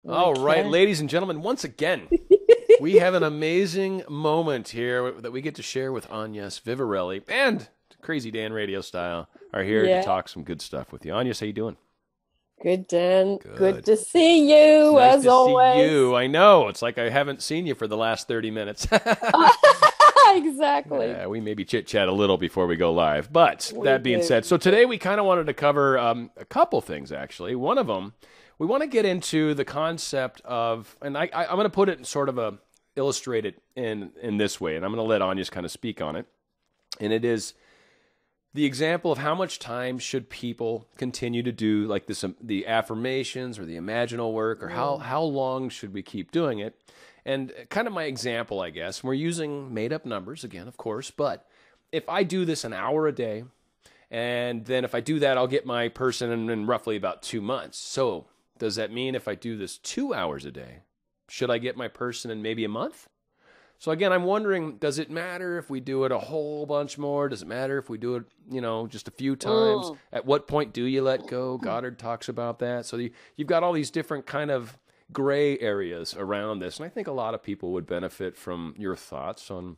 All right, ladies and gentlemen, once again, we have an amazing moment here that we get to share with Agnes Vivarelli and Crazy Dan RadioStyle are here to talk some good stuff with you. Agnes, how you doing? Good, Dan. Good to see you, nice as to always. See you. I know. It's like I haven't seen you for the last 30 minutes. Exactly. Yeah, we maybe chit-chat a little before we go live. But that being said, so today we kind of wanted to cover a couple things, actually. One of them, we want to get into the concept of, and I'm going to put it in sort of illustrate it in this way, and I'm going to let Agnes kind of speak on it. And it is the example of how much time should people continue to do like this, the affirmations or the imaginal work, or how long should we keep doing it? And kind of my example, I guess, we're using made-up numbers again, of course, but if I do this an hour a day, and then if I do that, I'll get my person in roughly about 2 months. So does that mean if I do this 2 hours a day, should I get my person in maybe a month? So again, I'm wondering, does it matter if we do it a whole bunch more? Does it matter if we do it, just a few times? At what point do you let go? Goddard talks about that. So you've got all these different kind of gray areas around this. And I think a lot of people would benefit from your thoughts on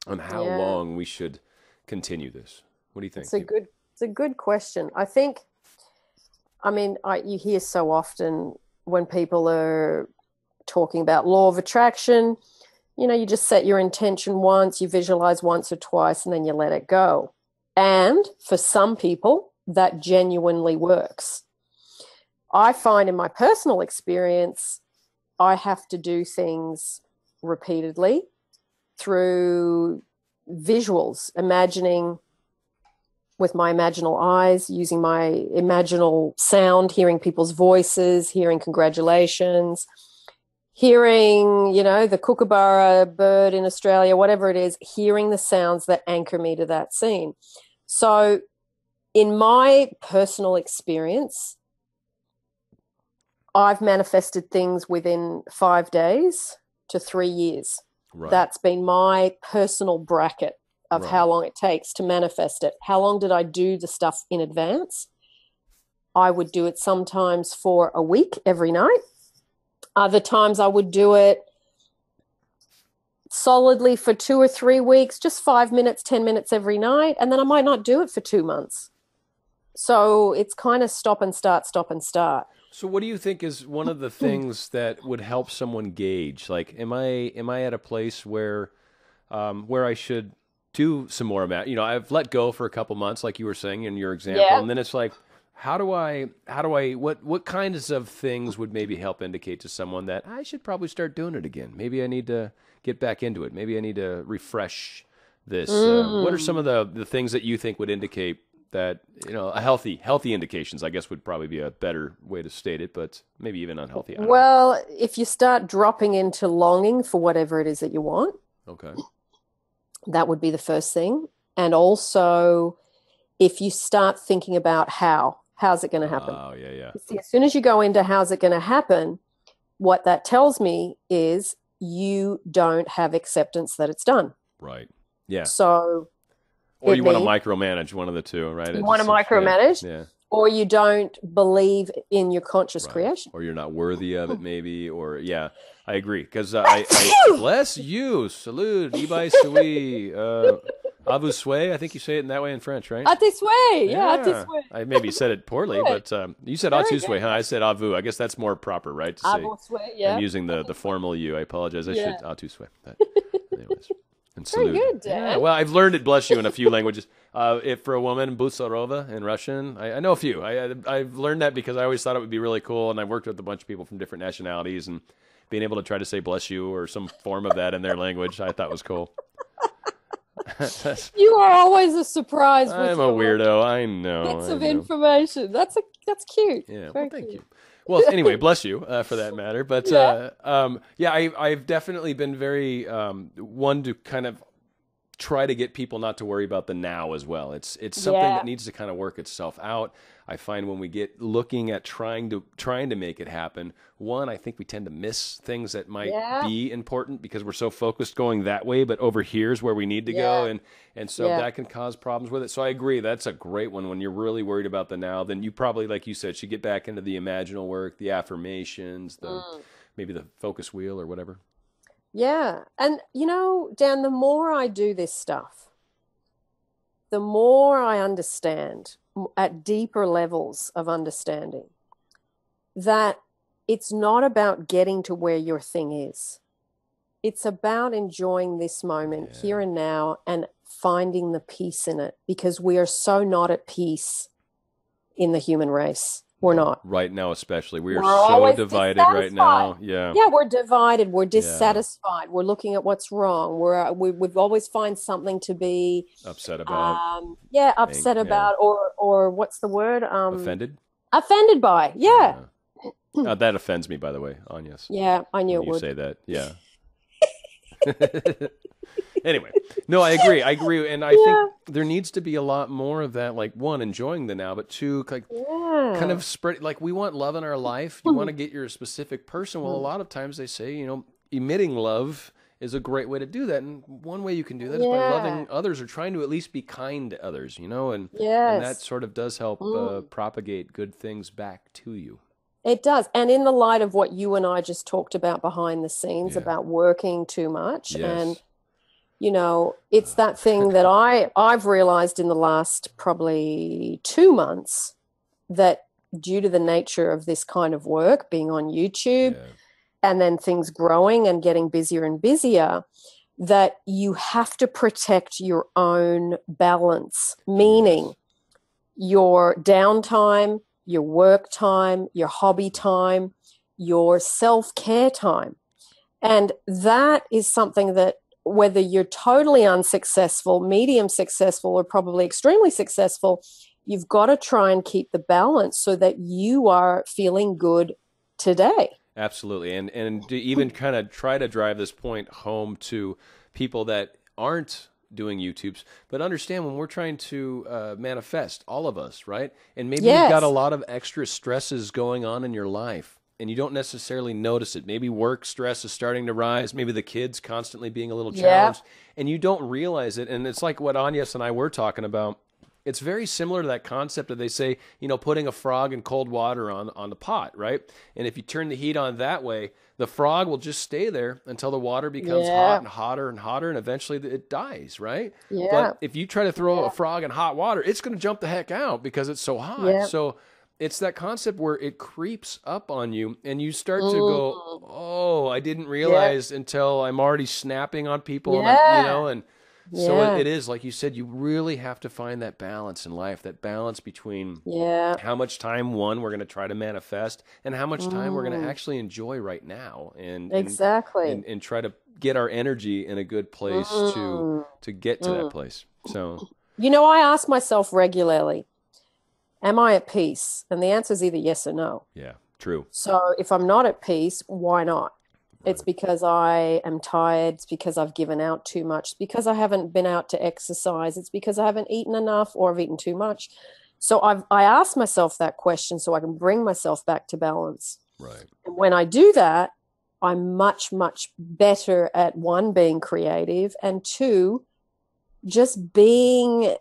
how long we should continue this. What do you think? It's a good question. I think, you hear so often when people are talking about law of attraction, you just set your intention once, you visualize once or twice, and then you let it go. And for some people, that genuinely works. I find in my personal experience, I have to do things repeatedly through visuals, imagining with my imaginal eyes, using my imaginal sound, hearing people's voices, hearing congratulations, hearing, the kookaburra bird in Australia, whatever it is, hearing the sounds that anchor me to that scene. So in my personal experience, I've manifested things within 5 days to 3 years. Right. That's been my personal bracket of how long it takes to manifest it. How long did I do the stuff in advance? I would do it sometimes for a week every night. Other times I would do it solidly for 2 or 3 weeks, just 5 minutes, 10 minutes every night. And then I might not do it for 2 months. So it's kind of stop and start, stop and start. So what do you think is one of the things that would help someone gauge? Like, am I at a place where I should do some more I've let go for a couple months, like you were saying in your example, and then it's like, what kinds of things would maybe help indicate to someone that I should probably start doing it again? Maybe I need to get back into it. Maybe I need to refresh this. What are some of the things that you think would indicate that, a healthy indications, I guess, would probably be a better way to state it, but maybe even unhealthy. Well, if you start dropping into longing for whatever it is that you want, okay, that would be the first thing. And also, if you start thinking about how's it going to happen? Oh, yeah. See, as soon as you go into how's it going to happen, what that tells me is you don't have acceptance that it's done. Right. Yeah. So, or you want to micromanage, one of the two, right? You want to micromanage, or you don't believe in your conscious creation. Or you're not worthy of it, maybe, or, I agree. Because I bless you, salud, ibai sui, avu sui, I think you say it in that way in French, right? Ati sui, ati sui. I maybe said it poorly, but you said atu sui, huh? I said avu. I guess that's more proper, right? To say, avu sui, yeah. I'm using the formal you. I apologize. I should atu sui. Anyways. And very good, Dan. Yeah, well, I've learned it, bless you, in a few languages. If for a woman, Busarova in Russian, I know a few. I've learned that because I always thought it would be really cool, and I've worked with a bunch of people from different nationalities, and being able to try to say bless you or some form of that in their language, I thought was cool. You are always a surprise. I'm a weirdo. I know. Bits of information. That's cute. Yeah, well, thank you. Well, anyway, bless you for that matter. But I've definitely been very one to kind of try to get people not to worry about the now as well. It's something that needs to kind of work itself out. I find when we get looking at trying to make it happen, one, I think we tend to miss things that might be important because we're so focused going that way, but over here's where we need to go, and so that can cause problems with it. So I agree, that's a great one. When you're really worried about the now, then you probably, like you said, should get back into the imaginal work, the affirmations, maybe the focus wheel or whatever. Yeah. And, Dan, the more I do this stuff, the more I understand at deeper levels of understanding that it's not about getting to where your thing is. It's about enjoying this moment here and now and finding the peace in it, because we are so not at peace in the human race. We're not. Right now especially. We're so divided right now. Yeah. Yeah, we're divided. We're dissatisfied. We're looking at what's wrong. We've always find something to be upset about. Upset about, or what's the word? Offended? Offended by. Yeah. That offends me, by the way, Agnes. Yeah, I knew it would. You say that. Yeah. Anyway, no, I agree, and I think there needs to be a lot more of that. Like, one, enjoying the now, but two, like, kind of spread. Like, we want love in our life. You want to get your specific person. Well, a lot of times they say, emitting love is a great way to do that, and one way you can do that is by loving others or trying to at least be kind to others. And that sort of does help propagate good things back to you. It does, and in the light of what you and I just talked about behind the scenes about working too much and. It's that thing that I've realized in the last probably 2 months, that due to the nature of this kind of work, being on YouTube and then things growing and getting busier and busier, that you have to protect your own balance, meaning your downtime, your work time, your hobby time, your self-care time. And that is something that, whether you're totally unsuccessful, medium successful, or probably extremely successful, you've got to try and keep the balance so that you are feeling good today. Absolutely. And to even kind of try to drive this point home to people that aren't doing YouTubes, but understand when we're trying to manifest, all of us, right? And maybe you've got a lot of extra stresses going on in your life, and you don't necessarily notice it. Maybe work stress is starting to rise. Maybe the kids constantly being a little challenged, and you don't realize it. And it's like what Agnes and I were talking about. It's very similar to that concept that they say, putting a frog in cold water on the pot, right? And if you turn the heat on that way, the frog will just stay there until the water becomes hot and hotter and hotter, and eventually it dies, right? Yeah. But if you try to throw a frog in hot water, it's going to jump the heck out because it's so hot. Yeah. So it's that concept where it creeps up on you and you start to go, oh, I didn't realize until I'm already snapping on people, and so it is, like you said, you really have to find that balance in life, that balance between how much time, one, we're going to try to manifest and how much time we're going to actually enjoy right now and try to get our energy in a good place to get to that place. So, I ask myself regularly, am I at peace? And the answer is either yes or no. Yeah, true. So if I'm not at peace, why not? Right. It's because I am tired. It's because I've given out too much. It's because I haven't been out to exercise. It's because I haven't eaten enough or I've eaten too much. So I ask myself that question so I can bring myself back to balance. Right. And when I do that, I'm much, much better at, one, being creative, and two, just being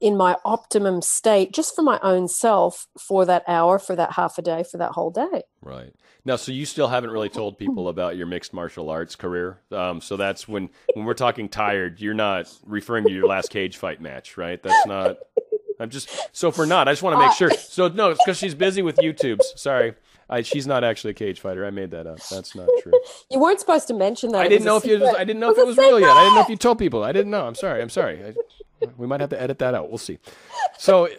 in my optimum state just for my own self for that hour, for that half a day, for that whole day. Right. Now, so you still haven't really told people about your mixed martial arts career. So that's when we're talking tired, you're not referring to your last cage fight match, right? That's not, so if we're not, I just want to make sure. So no, it's because she's busy with YouTubes. Sorry. She's not actually a cage fighter. I made that up. That's not true. You weren't supposed to mention that. I didn't know if it was real yet. I didn't know if you told people. I didn't know. I'm sorry. We might have to edit that out. We'll see. So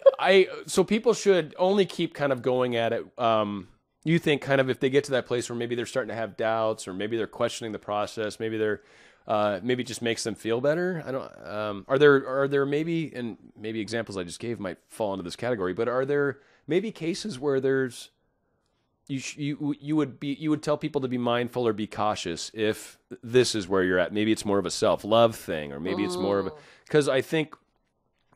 people should only keep kind of going at it. You think kind of if they get to that place where maybe they're starting to have doubts, or maybe they're questioning the process, maybe they're maybe it just makes them feel better. I don't. Are there maybe, and maybe examples I just gave might fall into this category, but are there maybe cases where there's you would tell people to be mindful or be cautious if this is where you're at? Maybe it's more of a self-love thing, or maybe it's more of a, because I think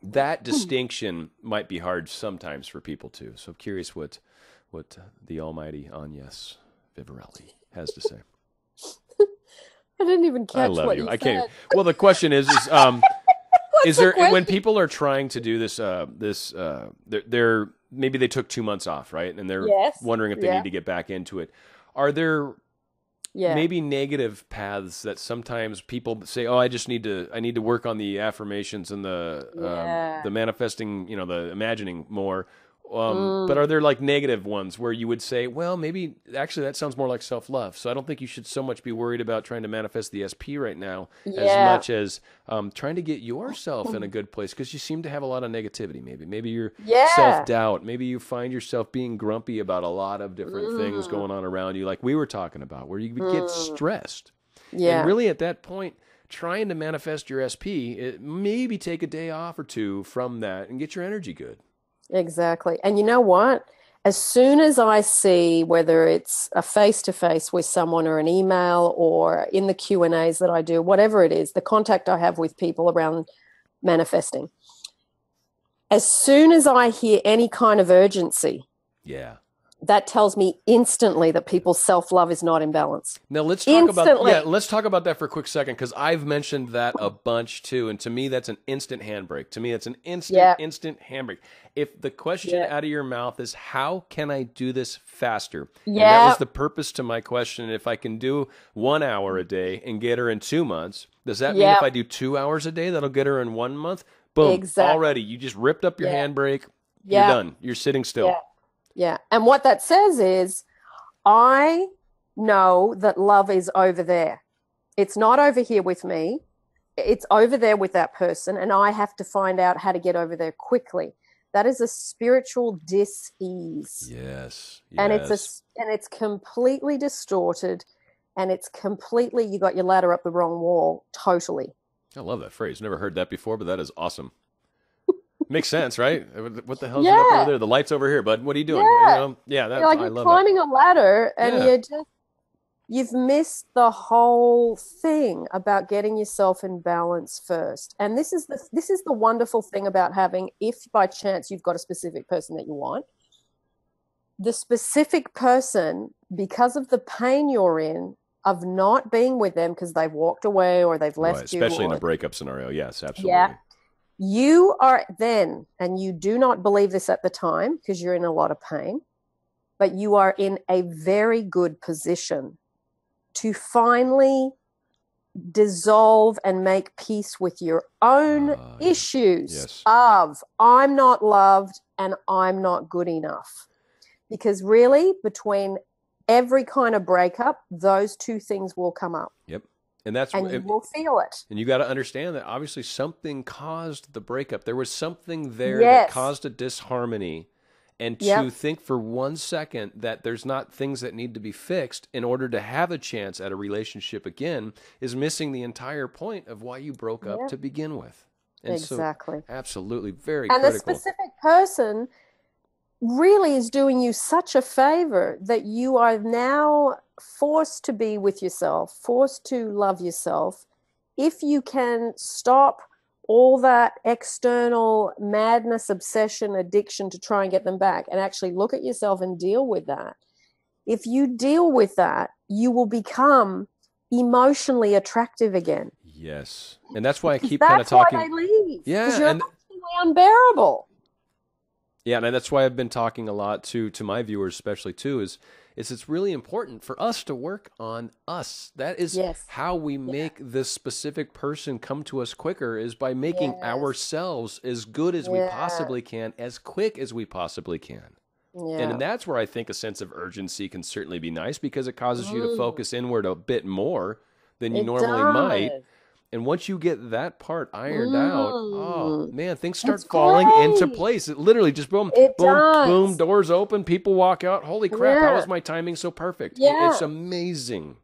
that distinction might be hard sometimes for people too. So I'm curious what the almighty Agnes Vivarelli has to say. I didn't even catch I love what you. you I said. can't. Well, the question is is there question? when people are trying to do this they're maybe they took 2 months off, right? And they're wondering if they need to get back into it. Are there maybe negative paths that sometimes people say, "Oh, I need to work on the affirmations and the manifesting, the imagining more." But are there like negative ones where you would say, well, maybe actually that sounds more like self-love. So I don't think you should so much be worried about trying to manifest the SP right now as much as trying to get yourself in a good place, because you seem to have a lot of negativity. Maybe you're self-doubt. Maybe you find yourself being grumpy about a lot of different things going on around you, like we were talking about, where you get stressed. And really at that point, trying to manifest your SP, maybe take a day off or two from that and get your energy good. Exactly. And you know what? As soon as I see, whether it's a face-to-face with someone or an email or in the Q&As that I do, whatever it is, the contact I have with people around manifesting, as soon as I hear any kind of urgency, that tells me instantly that people's self-love is not in balance. Now let's talk about that for a quick second, because I've mentioned that a bunch too, and to me that's an instant handbrake. To me, it's an instant handbrake. If the question out of your mouth is, "How can I do this faster?" And that was the purpose to my question. If I can do 1 hour a day and get her in 2 months, does that mean if I do 2 hours a day, that'll get her in 1 month? Boom! Already, you just ripped up your handbrake. You're done. You're sitting still. Yeah. And what that says is, I know that love is over there. It's not over here with me. It's over there with that person. And I have to find out how to get over there quickly. That is a spiritual dis-ease. Yes. And it's completely distorted. And it's completely, you got your ladder up the wrong wall. Totally. I love that phrase. Never heard that before, but that is awesome. Makes sense, right? What the hell's up over there? The light's over here, bud. What are you doing? You're climbing a ladder, and you've missed the whole thing about getting yourself in balance first. And this is the wonderful thing about having, if by chance you've got a specific person that you want, the specific person, because of the pain you're in of not being with them because they've walked away or they've left you, especially in a breakup scenario. Yes, absolutely. Yeah. You are then, and you do not believe this at the time because you're in a lot of pain, but you are in a very good position to finally dissolve and make peace with your own issues of I'm not loved and I'm not good enough. Because really, between every kind of breakup, those two things will come up. Yep. And you will feel it. And you got to understand that obviously something caused the breakup. There was something there that caused a disharmony. And to think for 1 second that there's not things that need to be fixed in order to have a chance at a relationship again is missing the entire point of why you broke up to begin with. And exactly. So, absolutely. Very critical. And the specific person really is doing you such a favor that you are now forced to be with yourself, forced to love yourself. If you can stop all that external madness, obsession, addiction to try and get them back and actually look at yourself and deal with that. If you deal with that, you will become emotionally attractive again. Yes. And that's why I keep kind of talking. That's why they leave. Yeah. Because you're emotionally unbearable. Yeah, and that's why I've been talking a lot to my viewers, especially too, is it's really important for us to work on us. That is how we make this specific person come to us quicker, is by making ourselves as good as we possibly can, as quick as we possibly can. Yeah. And that's where I think a sense of urgency can certainly be nice, because it causes you to focus inward a bit more than you normally might. And once you get that part ironed out, oh man, things start falling into place. It literally just boom, boom, doors open, people walk out. Holy crap, how is my timing so perfect? It's amazing.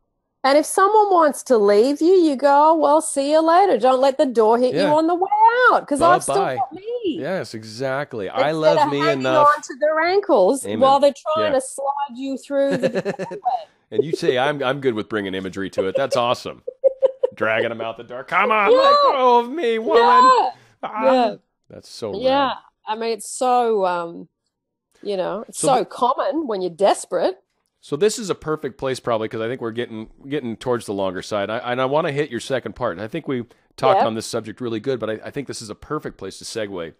And if someone wants to leave you, you go, well, see you later. Don't let the door hit you on the way out, because I've still got me. Yes, exactly. I love me enough. On to their ankles while they're trying to slide you through the doorway. And you say, I'm good with bringing imagery to it. That's awesome. Dragging them out the door. Come on, let go of me, woman. That's so rad. Yeah. I mean, it's so, it's so common when you're desperate. So this is a perfect place probably because I think we're getting towards the longer side. And I want to hit your second part. And I think we talked on this subject really good, but I think this is a perfect place to segue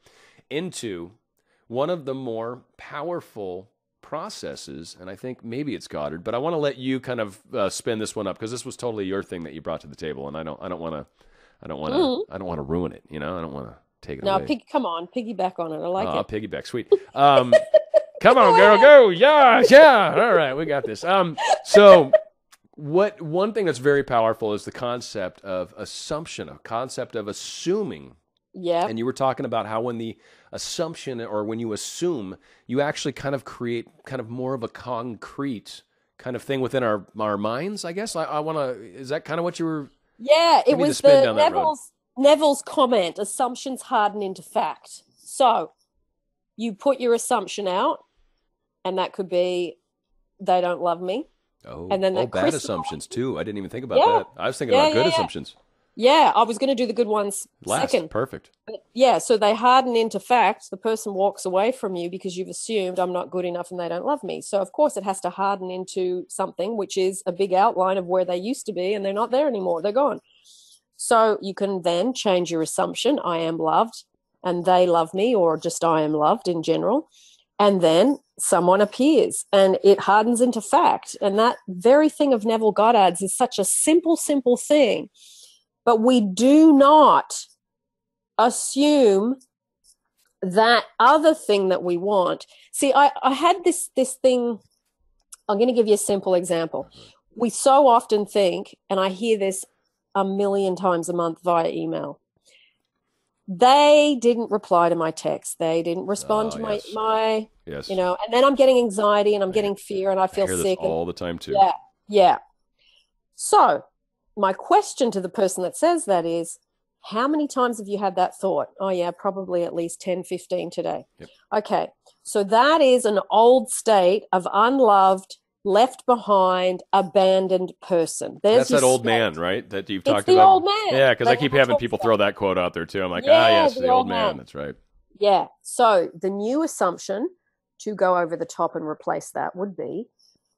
into one of the more powerful processes, and I think maybe it's Goddard, but I want to let you kind of spin this one up because this was totally your thing that you brought to the table, and I don't want to ruin it. I don't want to take it away. No, come on, piggyback on it. I like it. I'll piggyback, sweet. Come on, girl, go, yeah. All right, we got this. So one thing that's very powerful is the concept of assumption, a concept of assuming. Yeah. And you were talking about how when the assumption or when you assume, you actually kind of create kind of more of a concrete kind of thing within our minds, I guess. I want to, is that kind of what you were? Yeah, it was Neville's comment, assumptions harden into fact. So you put your assumption out, and that could be, they don't love me. Oh, and then bad assumptions too. I didn't even think about that. I was thinking about good assumptions. Yeah, I was going to do the good ones second. Perfect. But yeah, so they harden into fact. The person walks away from you because you've assumed I'm not good enough and they don't love me. So, of course, it has to harden into something, which is a big outline of where they used to be, and they're not there anymore. They're gone. So you can then change your assumption, I am loved, and they love me, or just I am loved in general. And then someone appears, and it hardens into fact. And that very thing of Neville Goddard's is such a simple thing. But we do not assume that other thing that we want. See, I had this thing. I'm going to give you a simple example. We so often think, and I hear this a million times a month via email, they didn't reply to my text. They didn't respond to my yes. And then I'm getting anxiety and I'm getting fear and I feel hear sick. This all the time too. Yeah. So my question to the person that says that is, how many times have you had that thought? Oh, yeah, probably at least 10, 15 today. Yep. Okay, so that is an old state of unloved, left behind, abandoned person. That's that old man, right? That you've talked about. It's the old man. Yeah, because I keep having people throw that quote out there too. I'm like, yes, the old man. That's right. Yeah, so the new assumption to go over the top and replace that would be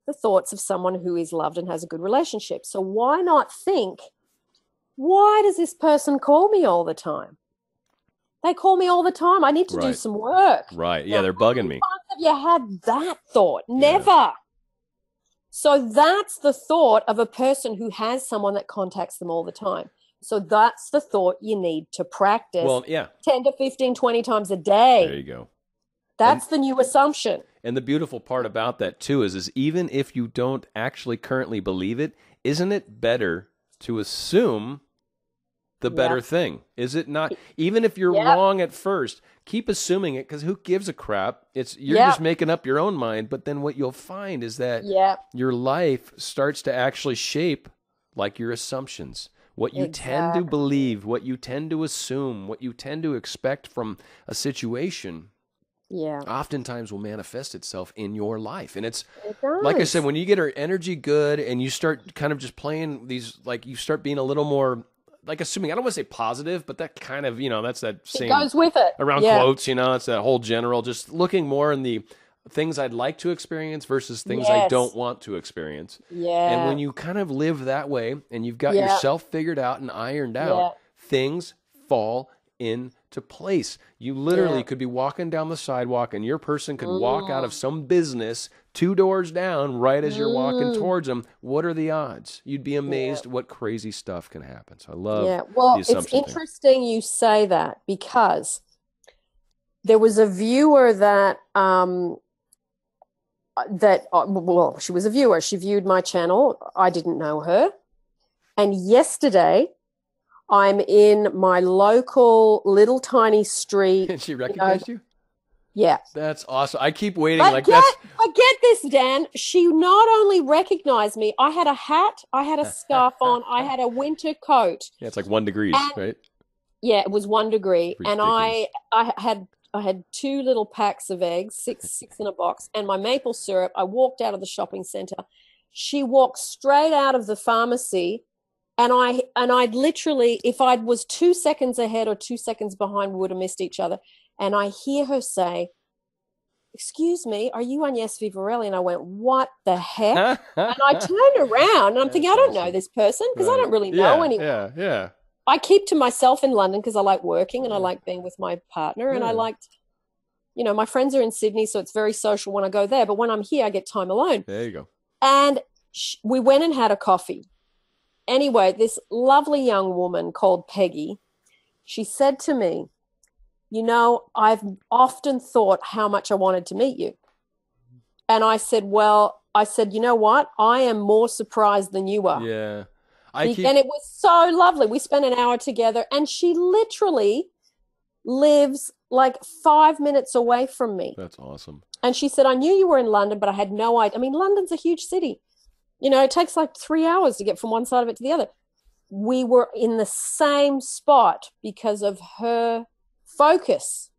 the thoughts of someone who is loved and has a good relationship. So why not think, why does this person call me all the time? They call me all the time. I need to do some work. Right. Yeah, they're bugging me. Have you had that thought? Never. So that's the thought of a person who has someone that contacts them all the time. So that's the thought you need to practice 10 to 15, 20 times a day. There you go. That's the new assumption. And the beautiful part about that, too, is even if you don't actually currently believe it, isn't it better to assume the better thing? Is it not? Even if you're wrong at first, keep assuming it, because who gives a crap? You're just making up your own mind. But then what you'll find is that your life starts to actually shape like your assumptions. What you tend to believe, what you tend to assume, what you tend to expect from a situation oftentimes will manifest itself in your life. And it does. Like I said, when you get our energy good and you start kind of just playing these, like you start being a little more, like assuming, I don't want to say positive, but that kind of, that's that same. It goes with it. Around quotes, it's that whole general, just looking more in the things I'd like to experience versus things I don't want to experience. Yeah. And when you kind of live that way and you've got yourself figured out and ironed out, things fall into place. You literally could be walking down the sidewalk and your person could walk out of some business 2 doors down right as you're walking towards them. What are the odds? You'd be amazed what crazy stuff can happen. So I love the assumption it's interesting you say that, because there was a viewer that she was a viewer. She viewed my channel. I didn't know her. And yesterday, I'm in my local little tiny street. And she recognized you? Yeah. That's awesome. I keep waiting. But get this, Dan. She not only recognized me, I had a hat, I had a scarf on, I had a winter coat. Yeah, it's like 1 degree, right? Yeah, it was 1 degree. Ridiculous. And I had 2 little packs of eggs, six in a box, and my maple syrup. I walked out of the shopping center. She walked straight out of the pharmacy And I'd literally, if I was 2 seconds ahead or 2 seconds behind, we would have missed each other. And I hear her say, "Excuse me, are you Agnes Vivarelli?" And I went, "What the heck?" And I turned around and I'm thinking, I don't know this person because I don't really know anyone. Yeah. I keep to myself in London because I like working and I like being with my partner. And I liked, my friends are in Sydney, so it's very social when I go there. But when I'm here, I get time alone. There you go. And we went and had a coffee. Anyway, this lovely young woman called Peggy, she said to me, "I've often thought how much I wanted to meet you." And I said, "You know what? I am more surprised than you are." Yeah. And it was so lovely. We spent an hour together, and she literally lives like 5 minutes away from me. That's awesome. And she said, "I knew you were in London, but I had no idea." I mean, London's a huge city. It takes like 3 hours to get from one side of it to the other. We were in the same spot because of her focus.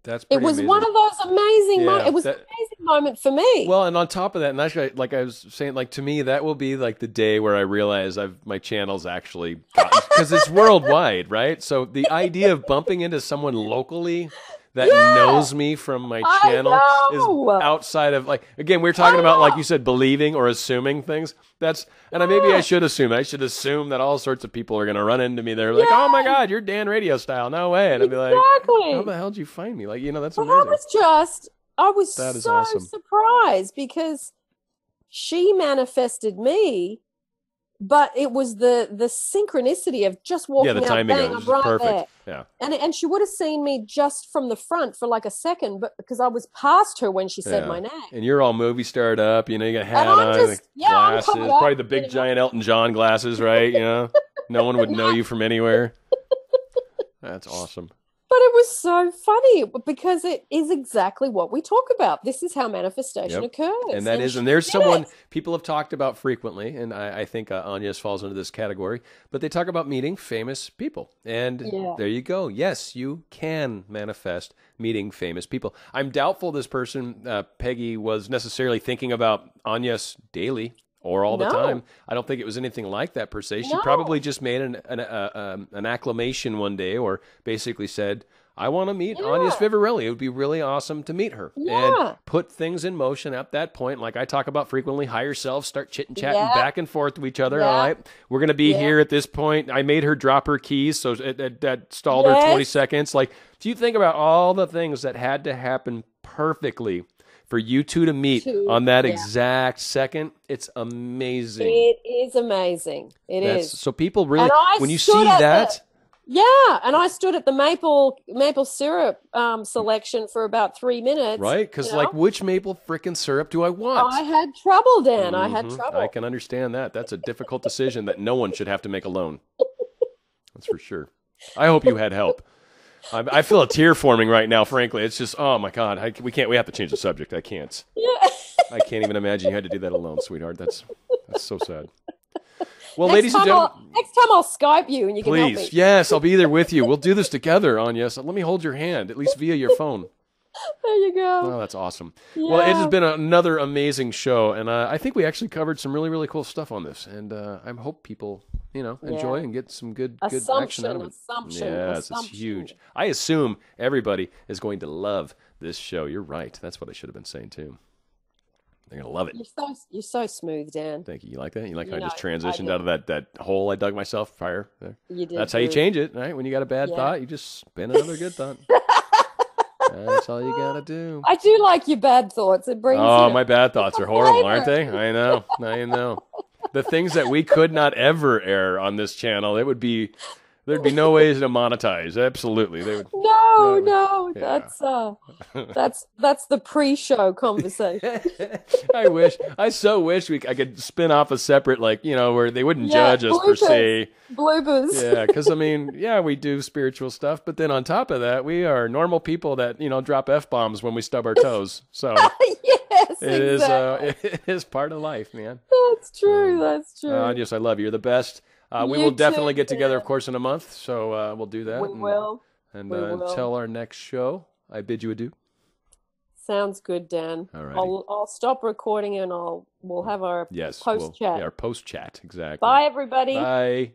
That's pretty amazing. One of those amazing moments. It was an amazing moment for me. Well, and on top of that, and actually, like I was saying, like to me, that will be like the day where I realize my channel's actually gotten, because it's worldwide, right? So the idea of bumping into someone locally that knows me from my channel is outside of, like, again, we were talking about, like you said, believing or assuming things. Maybe I should assume. I should assume that all sorts of people are going to run into me. They're like, "Oh my God, you're Dan RadioStyle. No way." And I'd be like, "How the hell did you find me?" Like, that's amazing. I was so awesome. Surprised because she manifested me. But it was the synchronicity of just walking out, bang, I'm right perfect. There. Yeah. And she would have seen me just from the front for like a second, but because I was past her when she said my name. And you're all movie starred up, you got a hat on, glasses, probably the big giant Elton John glasses, right? No one would know you from anywhere. That's awesome. But it was so funny because it is exactly what we talk about. This is how manifestation occurs. And there's someone people have talked about frequently, and I think Agnes falls into this category, but they talk about meeting famous people. And there you go. Yes, you can manifest meeting famous people. I'm doubtful this person, Peggy, was necessarily thinking about Agnes daily or all the time. I don't think it was anything like that per se. She probably just made an acclamation one day, or basically said, "I want to meet Agnes Vivarelli. It would be really awesome to meet her." And put things in motion at that point. Like I talk about frequently, higher self, start chit-chatting back and forth to each other. All right, we're going to be here at this point. I made her drop her keys, so that stalled her 20 seconds. Like, do you think about all the things that had to happen perfectly for you two to meet on that exact second? It's amazing. It is amazing. It is. So people really, when you see that... and I stood at the maple syrup selection for about 3 minutes. Right, because which maple frickin' syrup do I want? I had trouble, Dan. I had trouble. I can understand that. That's a difficult decision that no one should have to make alone. That's for sure. I hope you had help. I feel a tear forming right now, frankly. It's just, oh my God, we have to change the subject. I can't. I can't even imagine you had to do that alone, sweetheart. That's so sad. Well, ladies and gentlemen. Next time I'll Skype you and you can help me. Please, yes, I'll be there with you. We'll do this together, Agnes. Let me hold your hand, at least via your phone. There you go. Oh, that's awesome. Yeah. Well, it has been another amazing show, and I think we actually covered some really, really cool stuff on this, and I hope people, enjoy and get some good action out of it. Yes, it's huge. I assume everybody is going to love this show. You're right. That's what I should have been saying, too. They're going to love it. You're so smooth, Dan. Thank you. You like that? You like how I just transitioned out of that hole I dug myself prior there? You did. That's how you change it, right? When you got a bad thought, you just spin another good thought. That's all you got to do. I do like your bad thoughts. It brings my bad thoughts are horrible, aren't they? I know. The things that we could not ever air on this channel, there'd be no ways to monetize. Absolutely. They would. No. That's the pre-show conversation. I so wish I could spin off a separate, where they wouldn't judge us per se. Bloopers. Yeah, because we do spiritual stuff, but then on top of that, we are normal people that, drop F-bombs when we stub our toes. So yes, it is part of life, man. That's true. That's true. Yes, I love you. You're the best. We will definitely get together, of course, in a month, so we'll do that. We will. And until our next show, I bid you adieu. Sounds good, Dan. All right. I'll stop recording and we'll have our post chat. Our post chat, exactly. Bye, everybody. Bye.